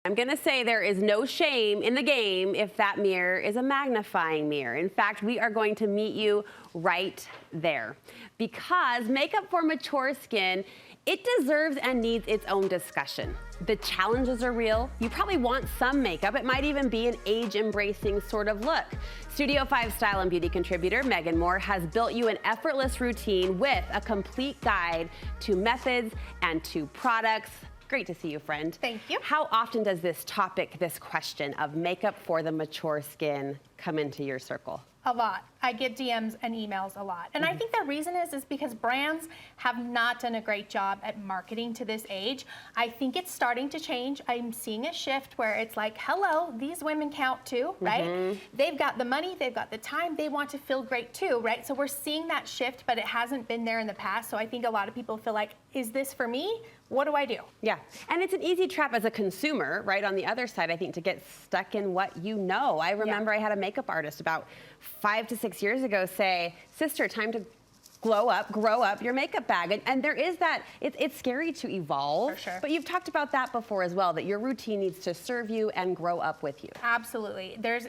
I'm going to say there is no shame in the game if that mirror is a magnifying mirror. In fact, we are going to meet you right there. Because makeup for mature skin, it deserves and needs its own discussion. The challenges are real. You probably want some makeup. It might even be an age-embracing sort of look. Studio 5 style and beauty contributor Megan Moore has built you an effortless routine with a complete guide to methods and to products. Great to see you, friend. Thank you. How often does this topic, this question of makeup for the mature skin, come into your circle? A lot. I get DMs and emails a lot. And I think the reason is because brands have not done a great job at marketing to this age. I think it's starting to change. I'm seeing a shift where it's like, hello, these women count too, right? They've got the money, they've got the time, they want to feel great too, right? So we're seeing that shift, but it hasn't been there in the past. So I think a lot of people feel like, is this for me? What do I do? Yeah, and it's an easy trap as a consumer, right? On the other side, I think, to get stuck in what you know. I remember I had a makeup artist about 5 to 6 years ago say, sister, time to glow up, grow up your makeup bag. And there is that, it's scary to evolve. For sure. But you've talked about that before as well, that your routine needs to serve you and grow up with you. Absolutely. There's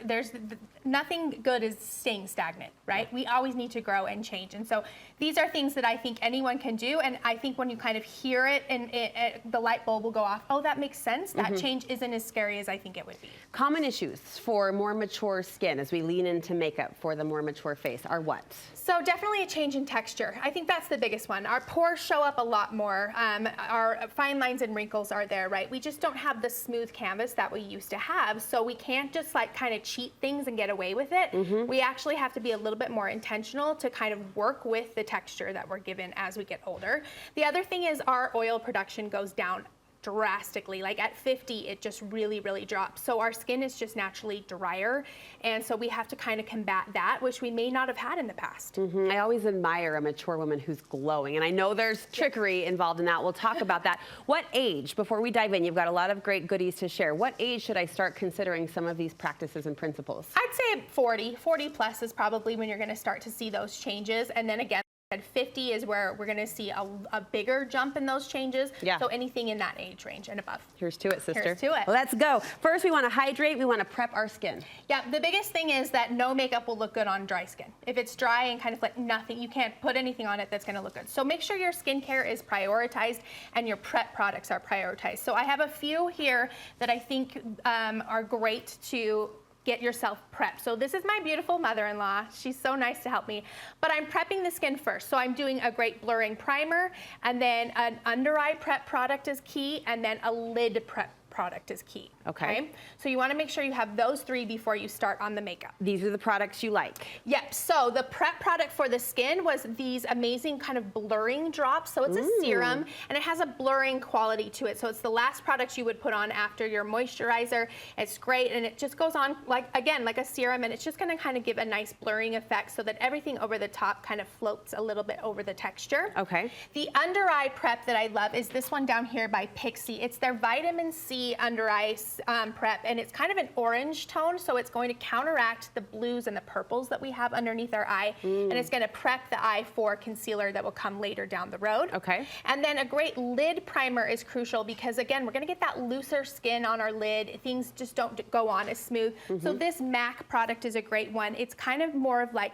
nothing good is staying stagnant, right? We always need to grow and change. And so these are things that I think anyone can do. And I think when you kind of hear it and the light bulb will go off, oh, that makes sense. That change isn't as scary as I think it would be. Common issues for more mature skin as we lean into makeup for the more mature face are what? So definitely a change in texture. I think that's the biggest one. Our pores show up a lot more. Our fine lines and wrinkles are there, right? We just don't have the smooth canvas that we used to have. So we can't just like kind of cheat things and get away with it. We actually have to be a little bit more intentional to kind of work with the texture that we're given as we get older. The other thing is our oil production goes down drastically. Like at 50, it just really, really drops. So our skin is just naturally drier. And so we have to kind of combat that, which we may not have had in the past. I always admire a mature woman who's glowing. And I know there's trickery involved in that. We'll talk about that. What age, before we dive in, you've got a lot of great goodies to share. What age should I start considering some of these practices and principles? I'd say 40 plus is probably when you're going to start to see those changes. And then again, at 50 is where we're going to see a bigger jump in those changes. Yeah. So anything in that age range and above. Here's to it, sister. Here's to it. Let's go. First, we want to hydrate. We want to prep our skin. Yeah, the biggest thing is that no makeup will look good on dry skin. If it's dry and kind of like nothing, you can't put anything on it that's going to look good. So make sure your skincare is prioritized and your prep products are prioritized. So I have a few here that I think are great to get yourself prepped. So this is my beautiful mother-in-law. She's so nice to help me. But I'm prepping the skin first. So I'm doing a great blurring primer, and then an under-eye prep product is key, and then a lid prep product is key. Okay. So you want to make sure you have those three before you start on the makeup. These are the products you like. Yep. So the prep product for the skin was these amazing kind of blurring drops. So it's a serum and it has a blurring quality to it. So it's the last product you would put on after your moisturizer. It's great and it just goes on like, again, like a serum, and it's just going to kind of give a nice blurring effect so that everything over the top kind of floats a little bit over the texture. Okay. The under eye prep that I love is this one down here by PIXI. It's their vitamin C under eye prep, and it's kind of an orange tone, so it's going to counteract the blues and the purples that we have underneath our eye, and it's going to prep the eye for concealer that will come later down the road. Okay. And then a great lid primer is crucial because, again, we're going to get that looser skin on our lid. Things just don't go on as smooth. So this MAC product is a great one. It's kind of more like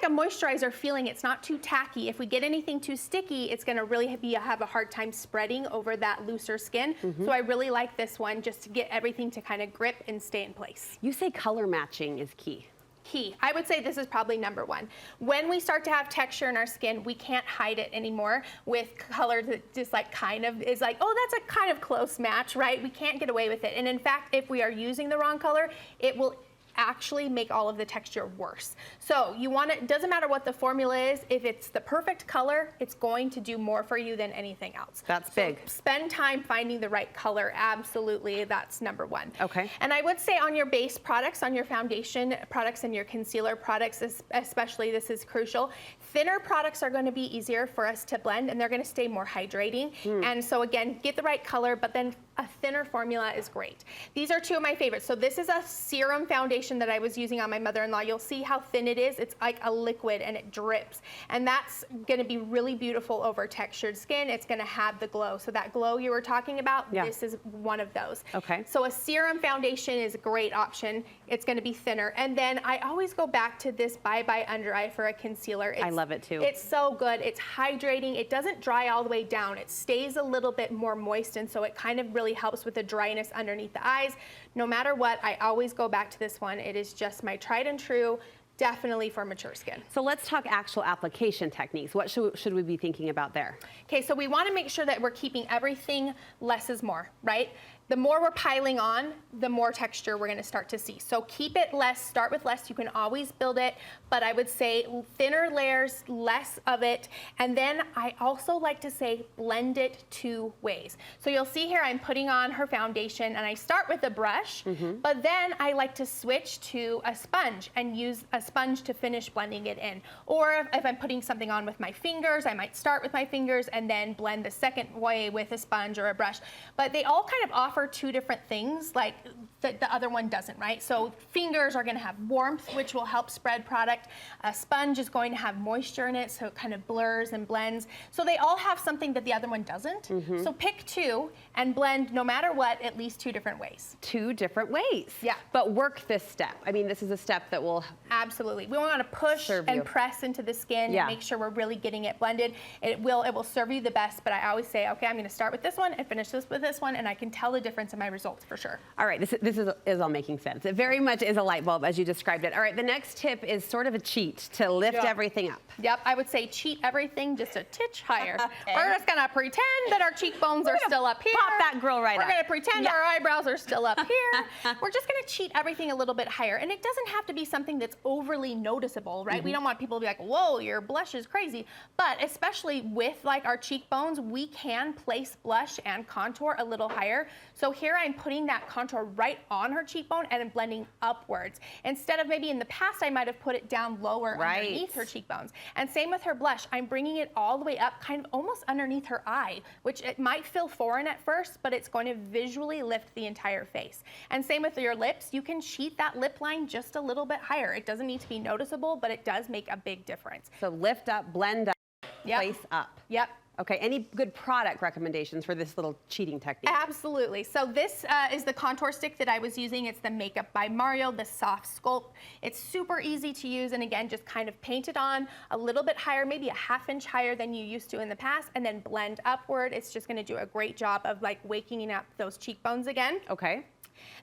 a moisturizer feeling. It's not too tacky. If we get anything too sticky, it's going to really have a hard time spreading over that looser skin. So I really like this one just to get everything to kind of grip and stay in place. You say color matching is key. Key. I would say this is probably number one. When we start to have texture in our skin, we can't hide it anymore with color that just like kind of is like, oh, that's a kind of close match, right? We can't get away with it. And in fact, if we are using the wrong color, it will actually make all of the texture worse. So you want it, doesn't matter what the formula is, if it's the perfect color, it's going to do more for you than anything else. That's big. Spend time finding the right color, absolutely, that's number one. Okay. And I would say on your base products, on your foundation products and your concealer products, especially this is crucial, thinner products are going to be easier for us to blend and they're going to stay more hydrating. And so again, get the right color, but then a thinner formula is great. These are two of my favorites. So this is a serum foundation that I was using on my mother-in-law. You'll see how thin it is. It's like a liquid and it drips. And that's gonna be really beautiful over textured skin. It's gonna have the glow. So that glow you were talking about, this is one of those. Okay. So a serum foundation is a great option. It's gonna be thinner. And then I always go back to this Bye Bye Under Eye for a concealer. I love it too. It's so good. It's hydrating. It doesn't dry all the way down. It stays a little bit more moist, and so it kind of really helps with the dryness underneath the eyes. No matter what, I always go back to this one. It is just my tried and true, definitely for mature skin. So let's talk actual application techniques. What should we be thinking about there? Okay, so we want to make sure that we're keeping everything less is more, right? The more we're piling on, the more texture we're going to start to see. So keep it less, start with less. You can always build it, but I would say thinner layers, less of it. And then I also like to say blend it 2 ways. So you'll see here I'm putting on her foundation and I start with a brush, but then I like to switch to a sponge and use a sponge to finish blending it in. Or if I'm putting something on with my fingers, I might start with my fingers and then blend the second way with a sponge or a brush. But they all kind of offer 2 different things, like the other one doesn't, right? So fingers are going to have warmth, which will help spread product. A sponge is going to have moisture in it, so it kind of blurs and blends. So they all have something that the other one doesn't. So pick 2 and blend, no matter what, at least 2 different ways. 2 different ways. Yeah. But work this step. I mean, this is a step that will absolutely. We want to push and press into the skin and make sure we're really getting it blended. It will serve you the best, but I always say, okay, I'm going to start with this one and finish this with this one, and I can tell the difference in my results for sure. All right, this is all making sense. It very much is a light bulb as you described it. All right, the next tip is sort of a cheat to lift everything up. Yep, I would say cheat everything just a titch higher. We're just gonna pretend that our cheekbones are still up here. Pop that girl right up. We're gonna pretend our eyebrows are still up here. We're just gonna cheat everything a little bit higher. And it doesn't have to be something that's overly noticeable, right? We don't want people to be like, whoa, your blush is crazy. But especially with like our cheekbones, we can place blush and contour a little higher. So here I'm putting that contour right on her cheekbone and I'm blending upwards. Instead of maybe in the past, I might have put it down lower underneath her cheekbones. And same with her blush. I'm bringing it all the way up, kind of almost underneath her eye, which it might feel foreign at first, but it's going to visually lift the entire face. And same with your lips. You can cheat that lip line just a little bit higher. It doesn't need to be noticeable, but it does make a big difference. So lift up, blend up, place up. Yep. Okay, any good product recommendations for this little cheating technique? Absolutely. So this is the contour stick that I was using. It's the Makeup by Mario, the Soft Sculpt. It's super easy to use, and again, just kind of paint it on a little bit higher, maybe a ½ inch higher than you used to in the past, and then blend upward. It's just gonna do a great job of like waking up those cheekbones again. Okay.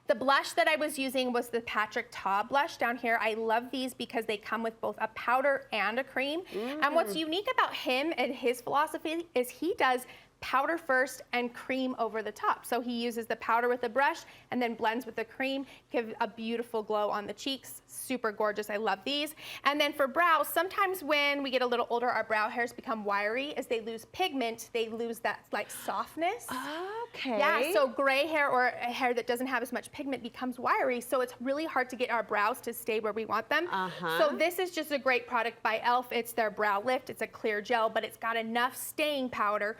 The blush that I was using was the Patrick Ta blush down here. I love these because they come with both a powder and a cream. And what's unique about him and his philosophy is he does powder first and cream over the top. So he uses the powder with the brush and then blends with the cream, give a beautiful glow on the cheeks. Super gorgeous. I love these. And then for brows, sometimes when we get a little older, our brow hairs become wiry. As they lose pigment, they lose that like softness. Okay. Yeah, so gray hair or a hair that doesn't have as much pigment becomes wiry, so it's really hard to get our brows to stay where we want them. So this is just a great product by e.l.f. It's their brow lift. It's a clear gel, but it's got enough staying power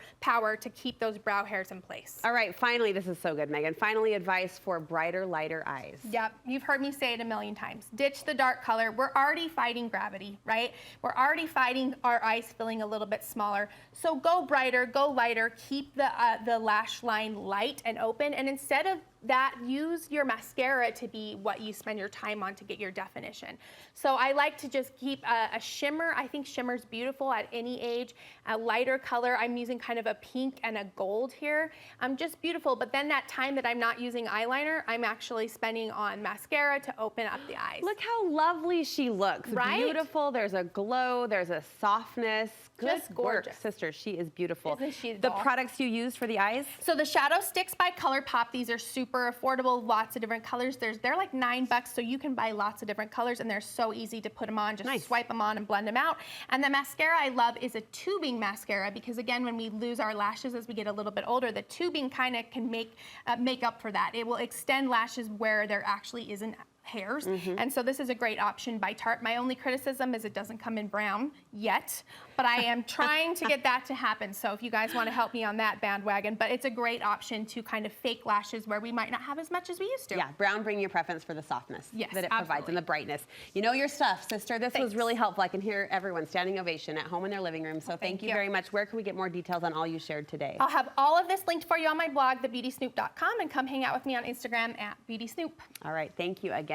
to keep those brow hairs in place. All right, finally, this is so good, Megan. Finally, advice for brighter, lighter eyes. Yep, you've heard me say it a million times. Ditch the dark color. We're already fighting gravity, right? We're already fighting our eyes feeling a little bit smaller. So go brighter, go lighter, keep the lash line light and open, and instead of that, use your mascara to be what you spend your time on to get your definition. So I like to just keep a shimmer. I think shimmer's beautiful at any age. A lighter color, I'm using kind of a pink and a gold here. Just beautiful, but then that time that I'm not using eyeliner, I'm actually spending on mascara to open up the eyes. Look how lovely she looks. Right? Beautiful, there's a glow, there's a softness. Just Good gorgeous. work, sister, she is beautiful. Isn't she a the doll? products you use for the eyes? So the Shadow Sticks by ColourPop, these are super affordable, lots of different colors. They're like $9, so you can buy lots of different colors, and they're so easy to put them on. Just swipe them on and blend them out. And the mascara I love is a tubing mascara, because again, when we lose our lashes as we get a little bit older, the tubing kind of can make up for that. It will extend lashes where there actually isn't hairs. And so this is a great option by Tarte. My only criticism is it doesn't come in brown yet, but I am trying to get that to happen. So if you guys want to help me on that bandwagon, but it's a great option to kind of fake lashes where we might not have as much as we used to. Yeah, brown bring your preference for the softness Yes, that it provides and the brightness. You know your stuff, sister. This was really helpful. I can hear everyone standing ovation at home in their living room. So thank you very much. Where can we get more details on all you shared today? I'll have all of this linked for you on my blog, thebeautysnoop.com, and come hang out with me on Instagram at beautysnoop. All right, thank you again.